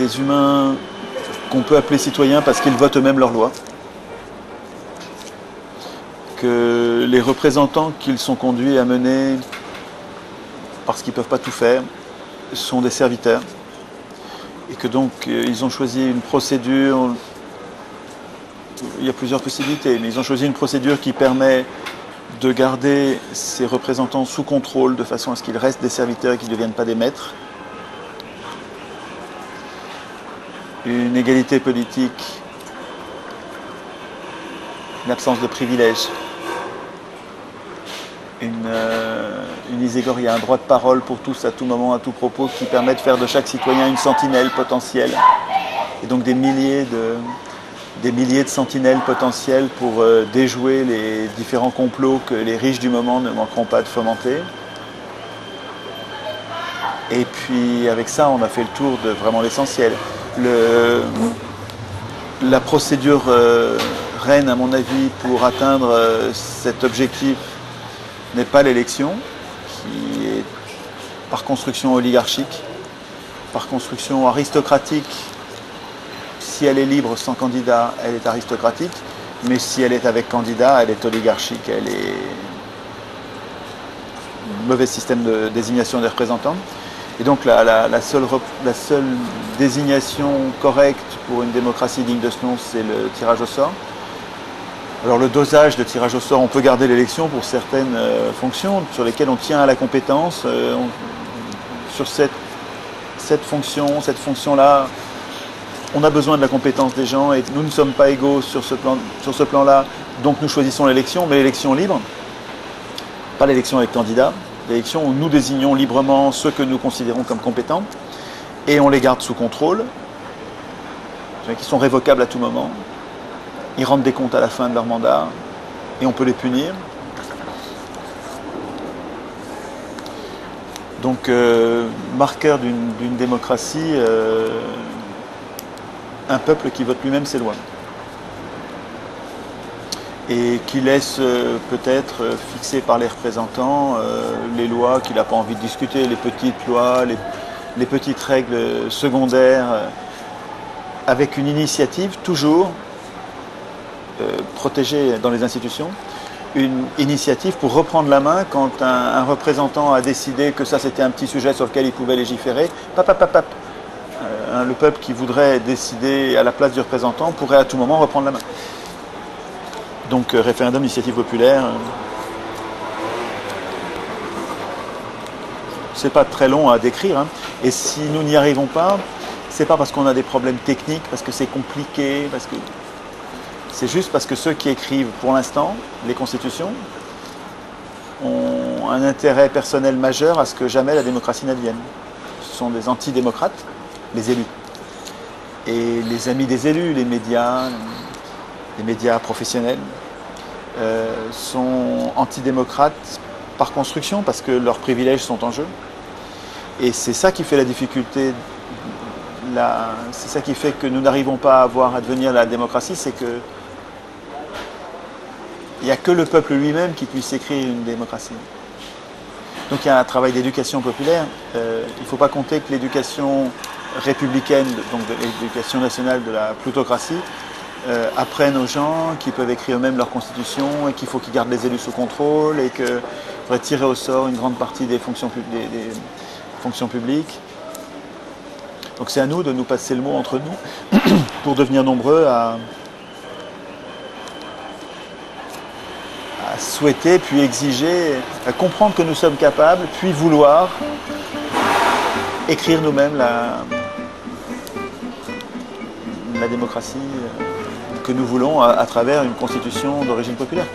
des humains qu'on peut appeler citoyens parce qu'ils votent eux-mêmes leurs lois, que les représentants qu'ils sont conduits à mener, parce qu'ils ne peuvent pas tout faire, sont des serviteurs, et que donc ils ont choisi une procédure, il y a plusieurs possibilités, mais ils ont choisi une procédure qui permet de garder ces représentants sous contrôle de façon à ce qu'ils restent des serviteurs et qu'ils ne deviennent pas des maîtres. Une égalité politique, une absence de privilèges, une iségoria, un droit de parole pour tous à tout moment, à tout propos, qui permet de faire de chaque citoyen une sentinelle potentielle. Et donc des milliers de sentinelles potentielles pour déjouer les différents complots que les riches du moment ne manqueront pas de fomenter. Et puis avec ça, on a fait le tour de vraiment l'essentiel. La procédure reine, à mon avis, pour atteindre cet objectif n'est pas l'élection, qui est par construction oligarchique, par construction aristocratique. Si elle est libre sans candidat, elle est aristocratique, mais si elle est avec candidat, elle est oligarchique, elle est un mauvais système de désignation des représentants. Et donc la seule désignation correcte pour une démocratie digne de ce nom, c'est le tirage au sort. Alors le dosage de tirage au sort, on peut garder l'élection pour certaines fonctions sur lesquelles on tient à la compétence. Sur cette fonction-là, on a besoin de la compétence des gens et nous ne sommes pas égaux sur ce plan-là, donc nous choisissons l'élection, mais l'élection libre, pas l'élection avec candidat. L'élection où nous désignons librement ceux que nous considérons comme compétents et on les garde sous contrôle, qui sont révocables à tout moment. Ils rendent des comptes à la fin de leur mandat et on peut les punir. Donc, marqueur d'une démocratie, un peuple qui vote lui-même ses lois. Et qui laisse peut-être fixer par les représentants les lois qu'il n'a pas envie de discuter, les petites lois, les petites règles secondaires, avec une initiative toujours protégée dans les institutions, une initiative pour reprendre la main quand un représentant a décidé que ça c'était un petit sujet sur lequel il pouvait légiférer, le peuple qui voudrait décider à la place du représentant pourrait à tout moment reprendre la main. Donc référendum, initiative populaire, c'est pas très long à décrire. Et si nous n'y arrivons pas, c'est pas parce qu'on a des problèmes techniques, parce que c'est compliqué, c'est juste parce que ceux qui écrivent pour l'instant les constitutions ont un intérêt personnel majeur à ce que jamais la démocratie n'advienne. Ce sont des antidémocrates, les élus. Et les amis des élus, les médias professionnels, sont antidémocrates par construction parce que leurs privilèges sont en jeu. Et c'est ça qui fait la difficulté, c'est ça qui fait que nous n'arrivons pas à devenir la démocratie, c'est que il n'y a que le peuple lui-même qui puisse écrire une démocratie. Donc il y a un travail d'éducation populaire. Il ne faut pas compter que l'éducation républicaine, donc l'éducation nationale de la plutocratie, apprennent aux gens qui peuvent écrire eux-mêmes leur constitution et qu'il faut qu'ils gardent les élus sous contrôle et qu'il faudrait tirer au sort une grande partie des fonctions publiques. Donc c'est à nous de nous passer le mot entre nous pour devenir nombreux à souhaiter, puis exiger, à comprendre que nous sommes capables, puis vouloir écrire nous-mêmes la démocratie que nous voulons à travers une constitution d'origine populaire.